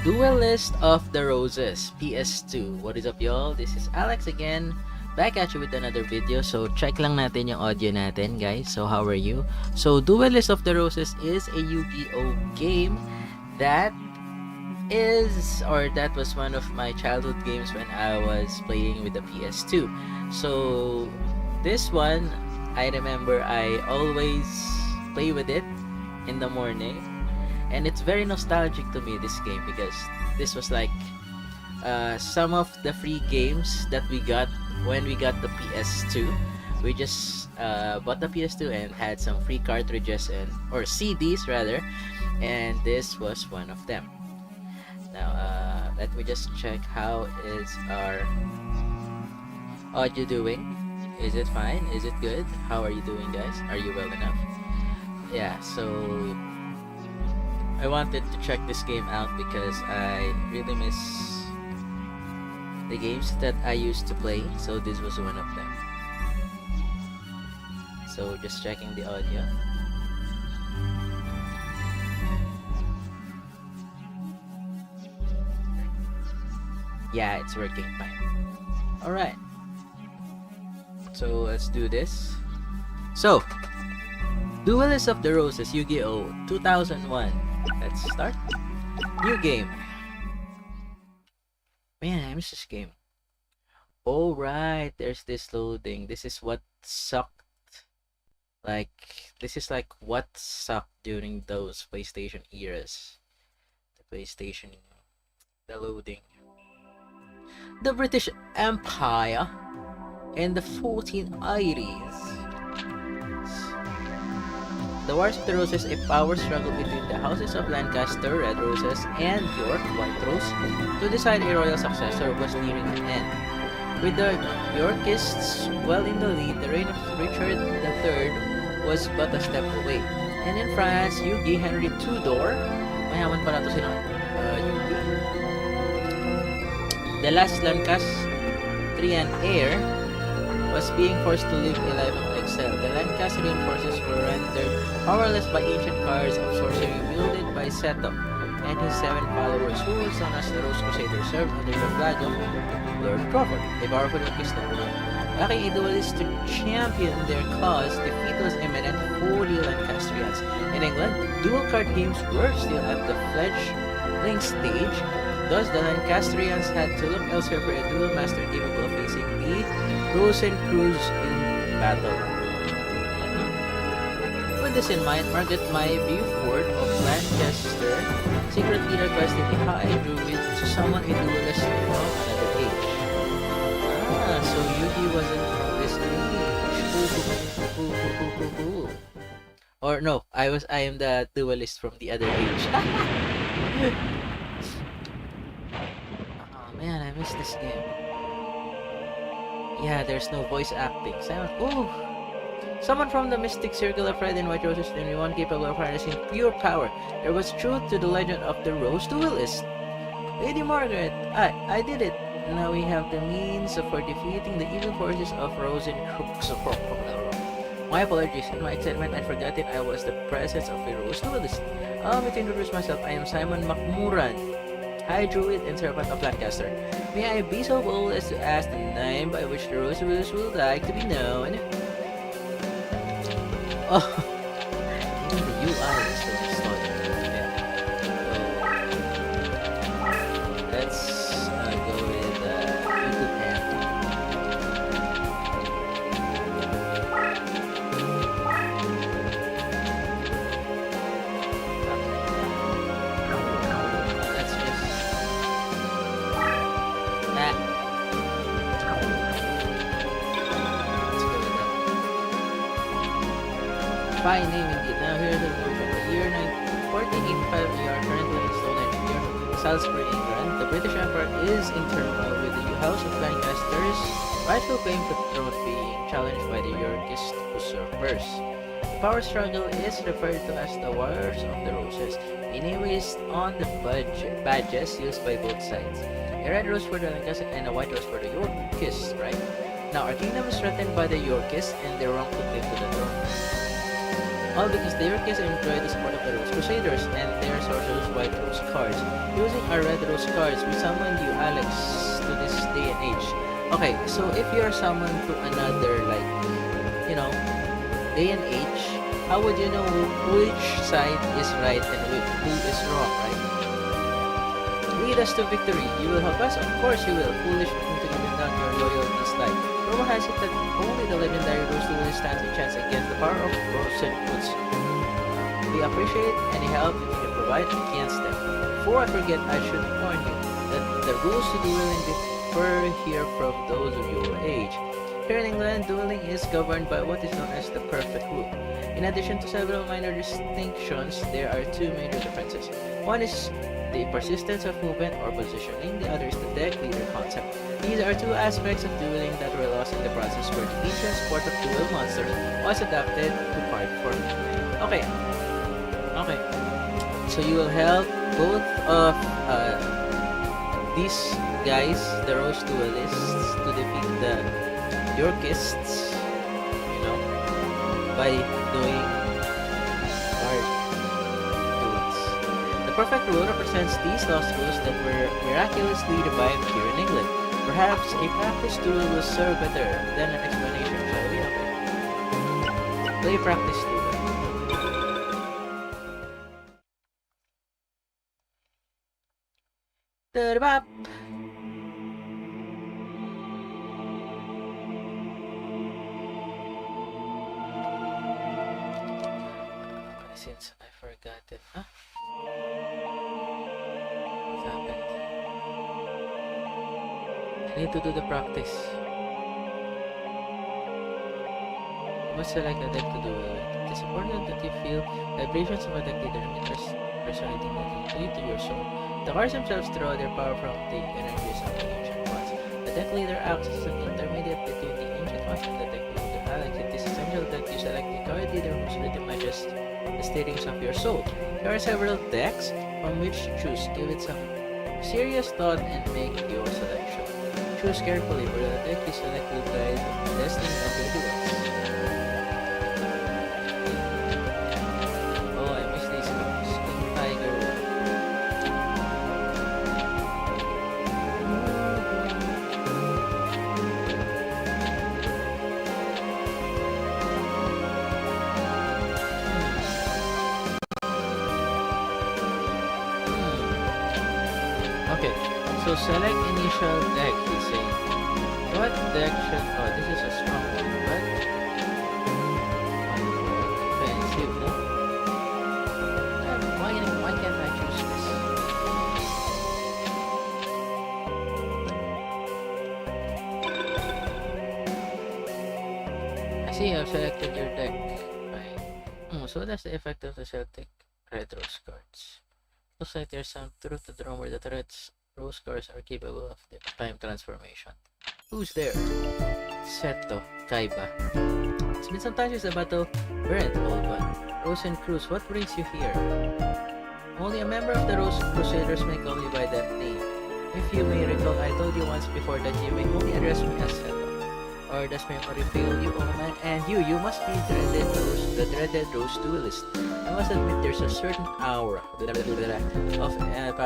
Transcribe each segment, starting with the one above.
Duelist of the Roses, PS2. What is up, y'all? This is Alex again, back at you with another video. So, check lang natin yung audio natin, guys. So, how are you? So, Duelist of the Roses is a Yu-Gi-Oh game that that was one of my childhood games when I was playing with the PS2. So, this one, I remember I always play with it in the morning. And it's very nostalgic to me, this game, because this was like some of the free games that we got when we got the PS2. We just bought the PS2 and had some free cartridges or CDs rather, and this was one of them. Now let me just check how is our audio doing. Is it fine? Is it good? How are you doing, guys? Are you well enough? Yeah, so I wanted to check this game out because I really miss the games that I used to play, so this was one of them. So just checking the audio. Yeah, it's working fine. Alright, so let's do this. So, Duelist of the Roses Yu-Gi-Oh! 2001. Let's start. New game. Man, I miss this game. Oh right, there's this loading. This is what sucked. This is like what sucked during those PlayStation eras. The loading. The British Empire in the 1480s. The Wars of the Roses, a power struggle between the houses of Lancaster, Red Roses, and York, White Rose, to decide a royal successor was nearing an end. With the Yorkists well in the lead, the reign of Richard III was but a step away. And in France, Yugi Henry Tudor, mayaman pala to sila, Yugi, the last Lancastrian heir, was being forced to live a life of exile. The Lancastrian forces were rendered powerless by ancient powers of sorcery wielded by Seto and his 7 followers, who was known as the Rose Crusaders, served under the flag of Lord Crawford, a powerful conquistador. Lacking a duelist to champion their cause, defeat was imminent for the Lancastrians. In England, dual card games were still at the fledgling stage. Thus, the Lancastrians had to look elsewhere for a dual master capable of facing the Rosencrews in battle. With this in mind, Margaret May Beaufort of Lancaster secretly requested a high druid to summon a duelist from another age. So Yugi wasn't from this age. Or no, I am the duelist from the other age. Oh man, I miss this game. Yeah, there's no voice acting. Someone from the mystic circle of red and white roses, the only one capable of harnessing pure power. There was truth to the legend of the Rose Duelist. Lady Margaret, I did it. Now we have the means for defeating the evil forces of Rose and Crooks. My apologies. In my excitement, I forgot that I was the presence of a Rose Duelist. Allow me to introduce myself. I am Simon McMurran, High Druid and Servant of Lancaster. May I be so bold as to ask the name by which the Rose Duelist would like to be known? Oh, even the UI is so distorted. Yeah. So, let's go with YouTube and let's just fine name indeed. Now here's the version. The year 1485, we are currently in Stonehenge, Salisbury, England. The British Empire is in turmoil, with the House of Lancaster's rightful claim to the throne being challenged by the Yorkist usurpers. The power struggle is referred to as the Wars of the Roses. The name is on the badges used by both sides. A red rose for the Lancaster and a white rose for the Yorkists, right? Now, our kingdom is threatened by the Yorkists and their wrongful claim to the throne. All because the Yorkists enjoy the support of the Rose Crusaders, and their our sorcerer's white rose cards. Using our red rose cards, we summon you, Alex, to this day and age. Okay, so if you're summoned to another, like, you know, day and age, how would you know which side is right and who is wrong, right? Lead us to victory. You will help us? Of course you will. Foolish of me to give down your loyalties like. Rumor has it that only the legendary Rose Duelist stands a chance against the power of Rose and Woods. We appreciate any help you can provide against them. Before I forget, I should warn you that the rules to dueling differ here from those of your age. Here in England, dueling is governed by what is known as the perfect rule. In addition to several minor distinctions, there are two major differences. One is the persistence of movement or positioning, the other is the deck leader concept. These are two aspects of dueling that were lost in the process where the ancient sport of duel monsters was adapted to card form. Okay. So you will help both of these guys, the Rose Duelists, to defeat the Yorkists, you know, by doing card duels. The perfect rule represents these lost rules that were miraculously revived here in England. Perhaps a practice duel will serve better than an explanation, shall we? Okay. Play practice duel. Bop. Since I forgot it, huh? What's happened? I need to do the practice. You must select a deck to do it. It is important that you feel vibrations of a deck leader resonating into your soul. The cards themselves draw their power from the energies of the ancient ones. The deck leader acts as an intermediate between the ancient ones and the deck leader. Alex, it is essential that you select a card leader whose rhythm matches the statings of your soul. There are several decks from which to choose. Give it some serious thought and make your selection. Choose carefully, for the deck you select will guide the destiny of your duels. Oh, I miss these cards. King Tiger. Okay, so select initial deck, he's saying. What deck should... Oh, this is a strong one, but... Offensive, no? Why can't I choose this? I see I've selected your deck. Right. So that's the effect of the Celtic Red Rose cards. Looks like there's some truth to the rumor that red rose cards are capable of the time transformation. Who's there? Seto, Kaiba. It's been some time since the battle. Brent, old one. Rose and Cruz, what brings you here? Only a member of the Rose Crusaders may call you by that name. If you may recall, I told you once before that you may only address me as Seto. Or does memory fail you, old man? And you must be the dreaded Rose Duelist. I must admit there's a certain aura of misintroduction and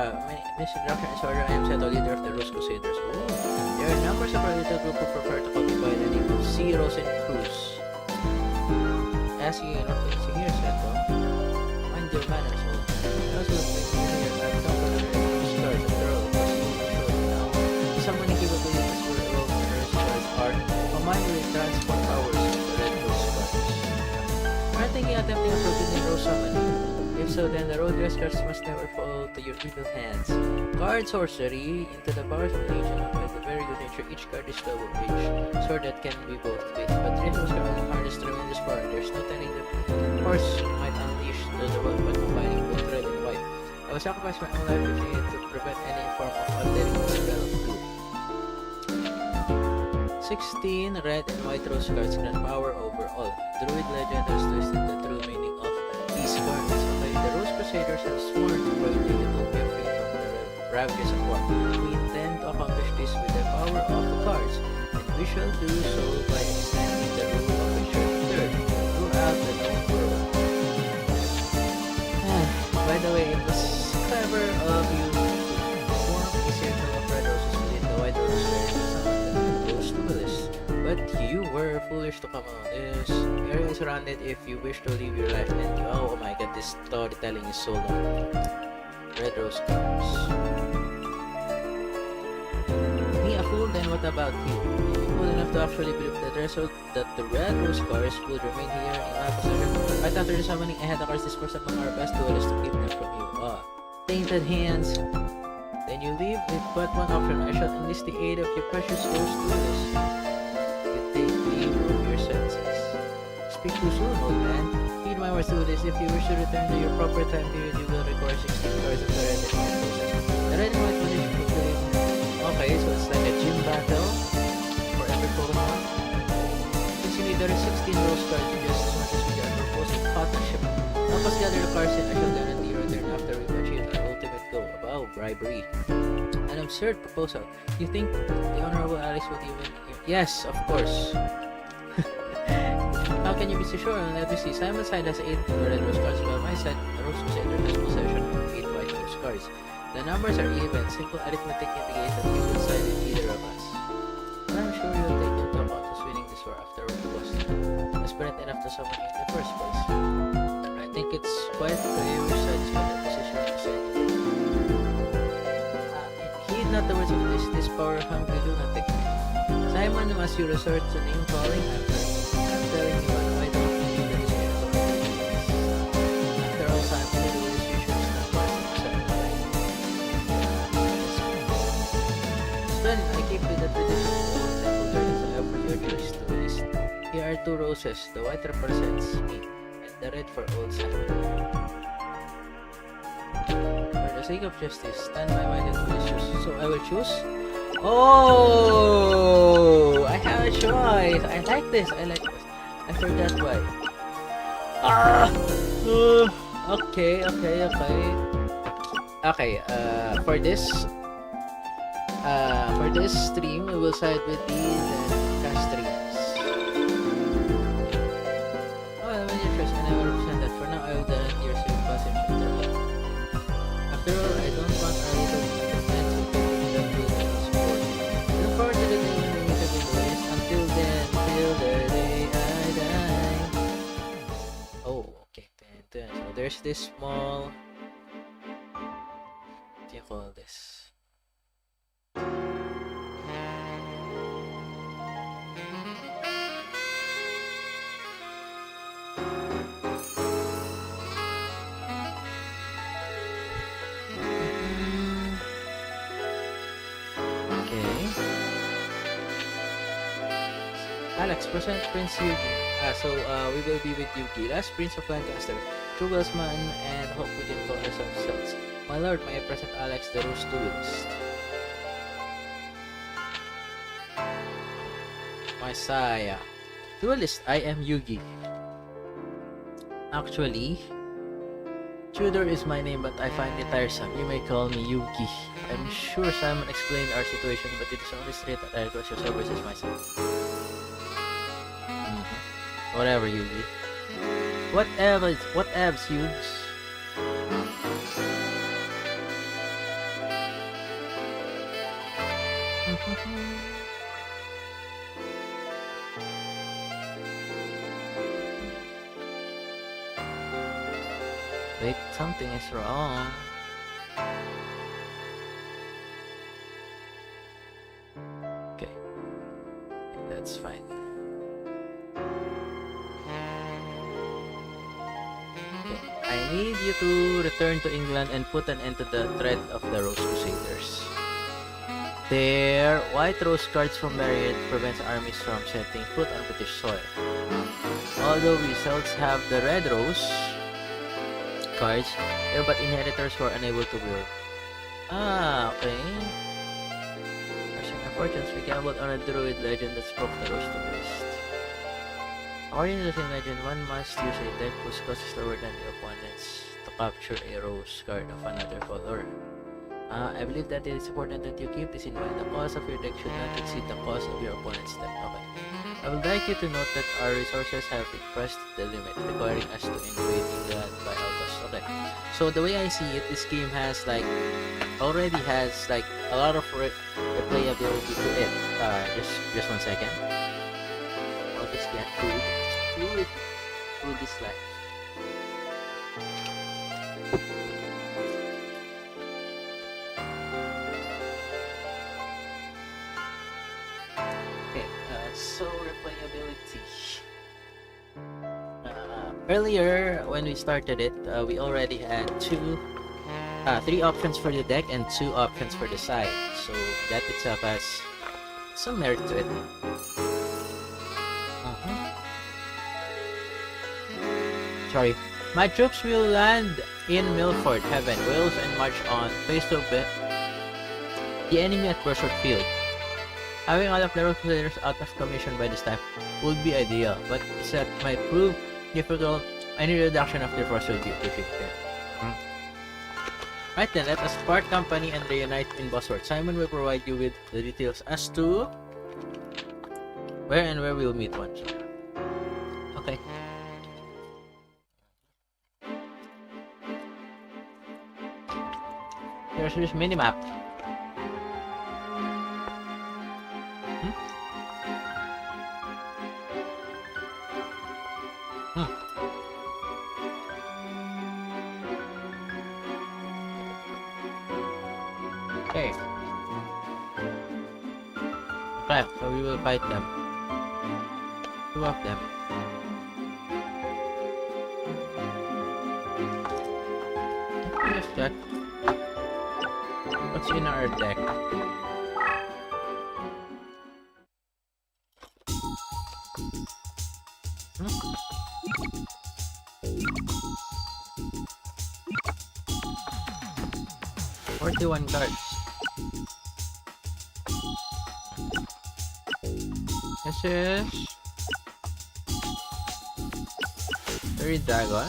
disorder. I am Seto, leader of the Rose Crusaders. Ooh. There are numbers of our little group who prefer to call me by the name of Rose and Cruz. Asking you nothing to hear, Seto. Mind your manners, old man. Those who make me here, I've come for the Rose cards after all. It was so short now. Someone capabilities for the Rose cards are combined with transport powers of the Red Rose cards. Are thinking attempting a forbidden rose summon? If so, then the road dress cards must never fall to your evil hands. Card sorcery into the powers of nature by the very good nature. Each card is double edged sword that can be both with. But Red Rose cards are the hardest tremendous power. There's no telling the force might unleash to the world by combining both red and white. I will sacrifice my own life if needed to prevent any form of altering the spell of blue. 16 red and white rose cards grant power over all. Druid legend has twisted the true meaning of these cards. Okay, the Rose Crusaders have sworn to protect the Utopia free from the ravages of war. We intend to accomplish this with the power of the cards, and we shall do so by extending the rule of Richard III throughout the known world. By the way, it was clever of you to form a circle of red roses within the white roses where you summoned those duelists. But you were foolish to come on this. The area is surrounded if you wish to live your life, and oh my god, this storytelling is so long. Red rose colors. Me a fool, then what about you? Fool enough to actually believe that the red rose cars would remain here in my possession. Right after the summoning, I had the cards dispersed among our best duelists to keep them from you. Tainted hands. Then you leave with but one option. I shall enlist the aid of your precious rose duelists. You take leave of your senses. Speak too soon, old man. Heed my words to this. If you wish to return to your proper time period, you will require 16 cards of the red and white roses. The red and white roses will play. Okay, so it's like a gym battle for every Pokemon. Since you need there are 16 rose cards, just as much as we are proposing partnership. Help us gather the cards and I shall guarantee your return after we've achieved our ultimate goal. About bribery. An absurd proposal. You think the Honorable Alice would even... Yes, of course. How can you be so sure? Let me see. Simon's side has 8 red rose cards, while my side, the Rose Crusader, has possession of 8 white rose cards. The numbers are even. Simple arithmetic indicates that you will side with either of us. But I'm sure you'll take into account who's winning this war after all cost. Desperate enough to summon you in the first place. I think it's quite clear which side is better position to side. Heed not the words of this power-hungry lunatic. Simon, must you resort to name-calling? I'm telling you what, why don't you need the descriptor? After all, Simon, the institution is not less than 7. Splendid, I keep with the tradition of the old temple gardens I offer your choice to waste. Here are 2 roses. The white represents me, and the red for old Simon. For the sake of justice, stand by my and please choose. So I will choose? Oh, I have a choice. I like this. I forgot why. Okay. For this stream, we will side with the cast streams. Oh, I'm interested. I never represent that. For now, I will guarantee your safe passage into life. After all, I don't want our little friends to be that good and support. Look forward to the day when we meet again, boys. Until then, till the day I die. Oh, okay. So there's this small... What do you call this? Alex, present Prince Yugi. We will be with Yugi, last Prince of Lancaster, true Welsman, and hope we can call ourselves. My lord, may I present Alex the Rose Duelist. My sire. Duelist, I am Yugi. Actually, Tudor is my name, but I find it tiresome. You may call me Yugi. I'm sure Simon explained our situation, but it is only straight that I request your services myself. Whatever, Yugi. Whatevs, Yugs. Wait, something is wrong. Okay. That's fine. I need you to return to England and put an end to the threat of the Rose Crusaders. Their white rose cards from Marriott prevents armies from setting foot on British soil. Although we cells have the red rose cards, they're but inheritors who are unable to wield. Okay. Rushing our fortunes, we gambled on a druid legend that spoke the rose to waste. According to the same legend, one must use a deck whose cost is lower than the opponent's to capture a rose card of another color. I believe that it is important that you keep this in mind. The cost of your deck should not exceed the cost of your opponent's deck. Okay. I would like you to note that our resources have pressed the limit, requiring us to invade England by all costs. Okay. So the way I see it, this game has like already has like a lot of replayability to it. Just 1 second. I'll just get food this life. Okay. So replayability. Earlier when we started it, we already had three options for the deck and 2 options for the side. So that itself has some merit to it. Sorry. My troops will land in Milford Haven, Wales, and march on face to the enemy at Burswood Field. Having all of the players out of commission by this time would be ideal, but that might prove difficult. Any reduction of their force will be appreciated. Right then, let us part company and reunite in Bosworth. Simon will provide you with the details as to where we'll meet once. Okay. There's this mini-map. Okay. Okay, so we will fight them. 2 of them. Let's check. What's in our deck? Hmm? 41 cards. This is 3 dragon.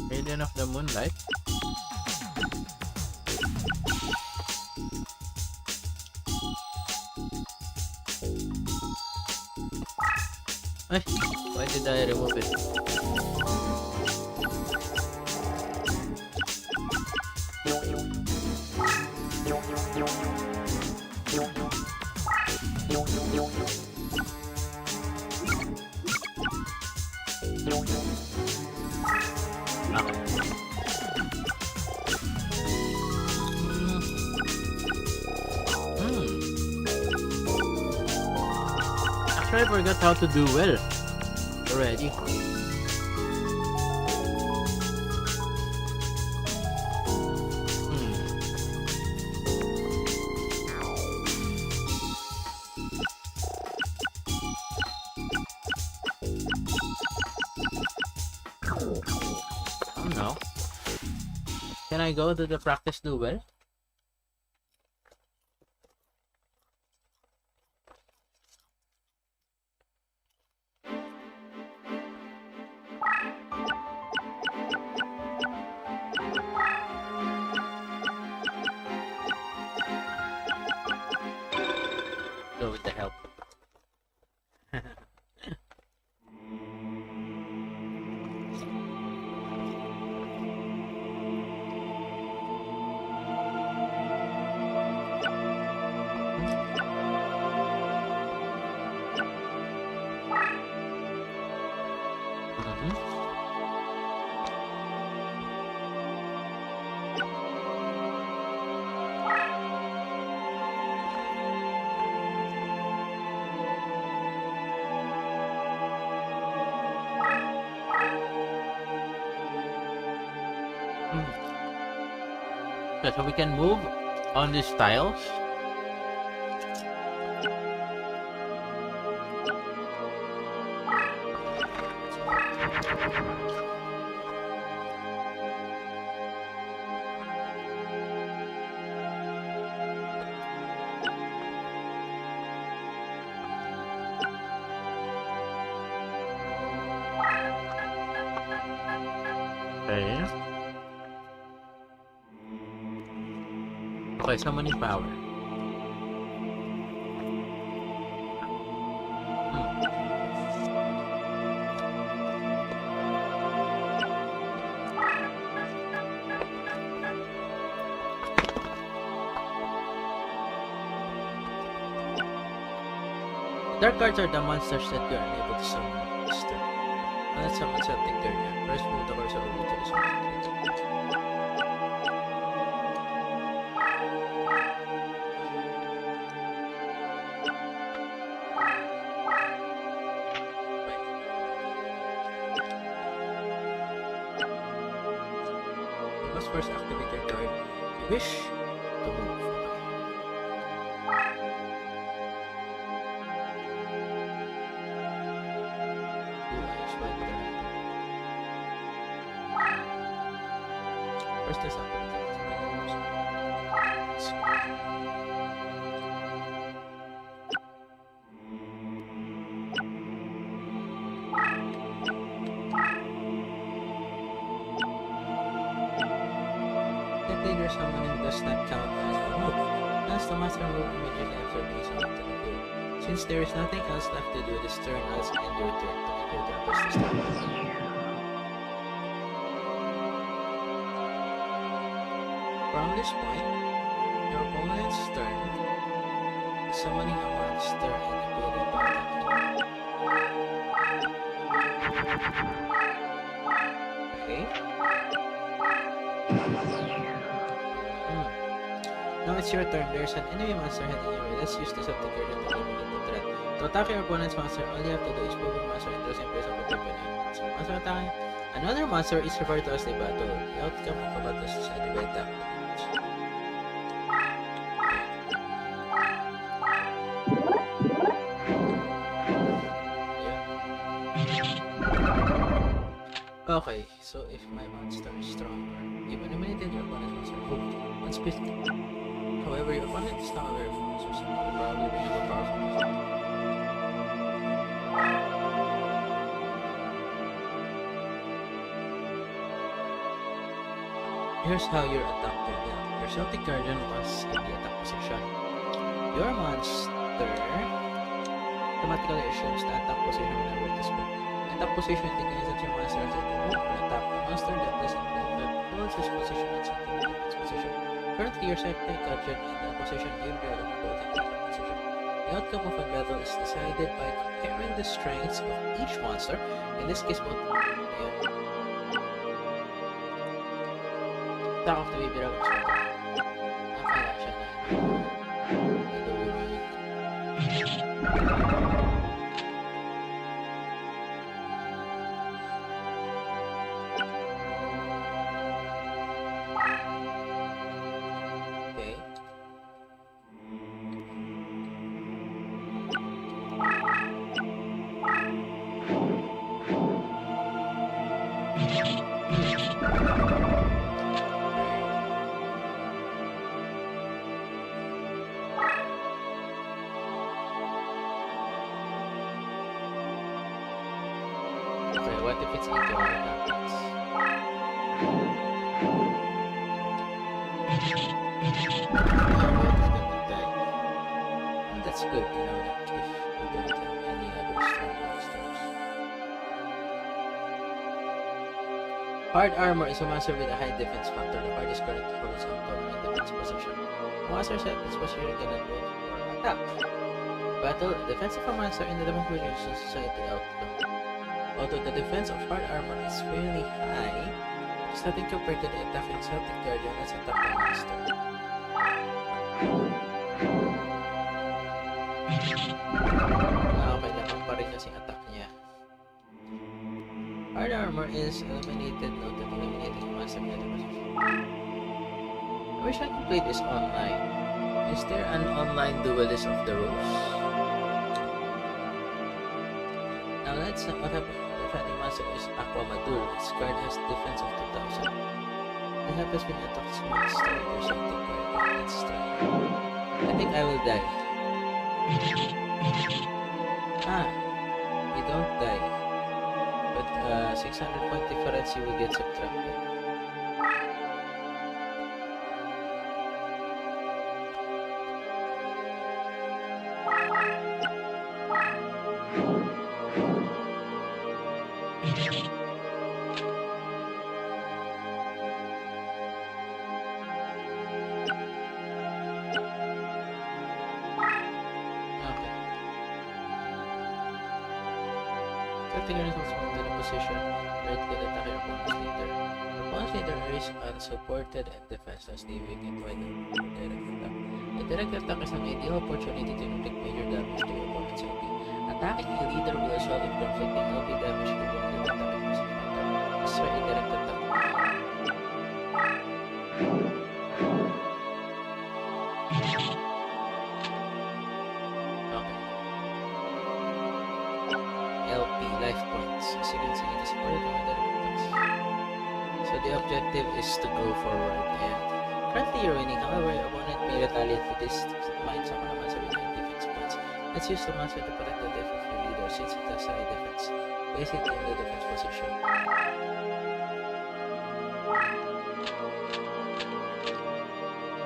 Maiden of the Moonlight. Ay, why did I remove it? Actually, I forgot how to do well already. Oh no. Can I go to the practice duel? Go with the help. Okay, so we can move on these tiles. Okay. Okay, summoning power. Dark cards are the monsters that you are unable to summon this turn. Let's summon Celtic Guardian. First, move the cursor over to the Celtic Guardian. You must first activate your card if you wish to move. First, let's activate the Leader summoning does not count as a move. As the monster move immediately after being summoned to the field. Since there is nothing else left to do this turn, let's end your turn to enter the Duelist turn. From this point, your opponent's turn is summoning a monster and appealing to attack you. Okay. Now it's your turn. There's an enemy monster heading your way. Let's use this Celtic Guardian to eliminate the threat. To attack your opponent's monster, all you have to do is move your monster into the same place of the opponent's monster. Once attacking another monster is referred to as a battle. The outcome of a battle is decided by attack. Okay, so if my monster is stronger, you've eliminated your opponent's monster. Once pissed. However, your opponent is not aware of monsters, so will probably bring up a powerful monster. Here's how your attack will be. Your Celtic Guardian was in the attack position. Your monster automatically assumes the attack position whenever it is moved. Attack position indicates that your monster has to move or attack a monster that doesn't move that holds its position and something in its position. Currently, your Celtic Guardian in the position you build on both in the position. The outcome of a battle is decided by comparing the strengths of each monster, in this case both. Attack of the baby dragon is better. Ang kaya siya na what if it's equal or happens? That's good, you know, like if we don't have any other strong monsters. Hard Armor is a monster with a high defense factor. The card is currently for its own turn in defense position. The monster set its position cannot move or attack. Battle, defense of a monster in the defense position society outcome. Although the defense of hard armor is fairly high, it is nothing compared to the attacking Celtic Guardian as attack the monster. Okay, laban pa rin kasing attack niya. Hard armor is eliminated. Note that eliminating a monster in the position. I wish I could play this online. Is there an online duelist of the rules? Now let's what happens. Defending monster is Aquamadur. Its card has defense of 2000. It happens when it attacks monster or something guardian. Let's try. I think I will die. You don't die. But 600 point difference you will get subtracted. Tactical results move to the position. Right click attack your opponent's leader. Your opponent's leader is unsupported and defenseless, leaving it wide open for direct attack. A direct attack is an ideal opportunity to inflict major damage to your opponent's LP. Attacking a leader will result in inflicting LP damage to one that attacking using counter. Let's try a direct attack. Okay. LP, life points. As you can see, it is supported by direct attacks. So the objective is to go forward, and currently you're winning. However, your opponent may retaliate with this mind summon a monster with 9 defense points. Let's use the monster to protect the life of your leader since it has high defense. Place it in the defense position.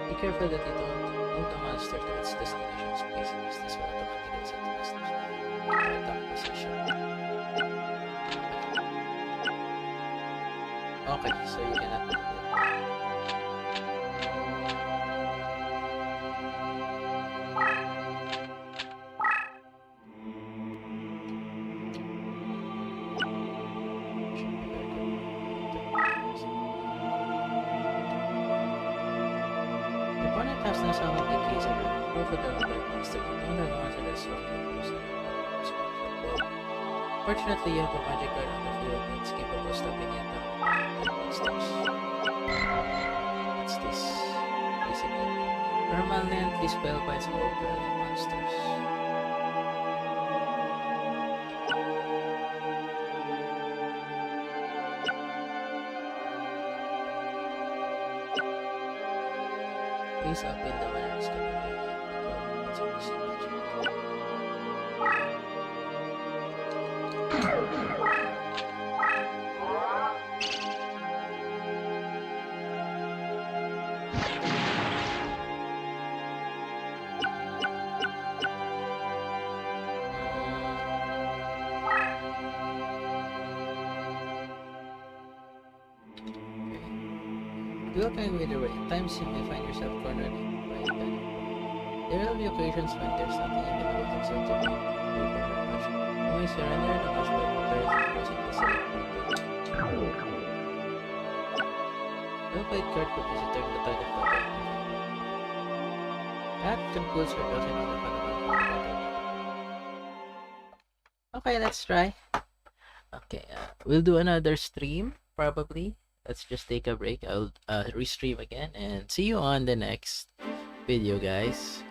Be careful that you don't move the monster to its destination space, as this will automatically set the monsters into attack position. Okay, so you cannot move it. The opponent has no summon the case and proof of the other monster. You don't have a monster that's strong enough to use it. Fortunately, you have a magic card on the field that's capable of stopping the attack of monsters. What's this? Basically, permanently spell bites all parallel monsters. Face up in the manner is Duel can go either way. At times you may find yourself cornered by a panic. There will be occasions when there's nothing you can do except to wait for your match. You may surrender the match by preparing and pressing the select button. Well-played card could visit during the tide of battle. That concludes our dozen on the fundamental battle. Okay, let's try. Okay, we'll do another stream, probably. Let's just take a break. I'll restream again and see you on the next video, guys.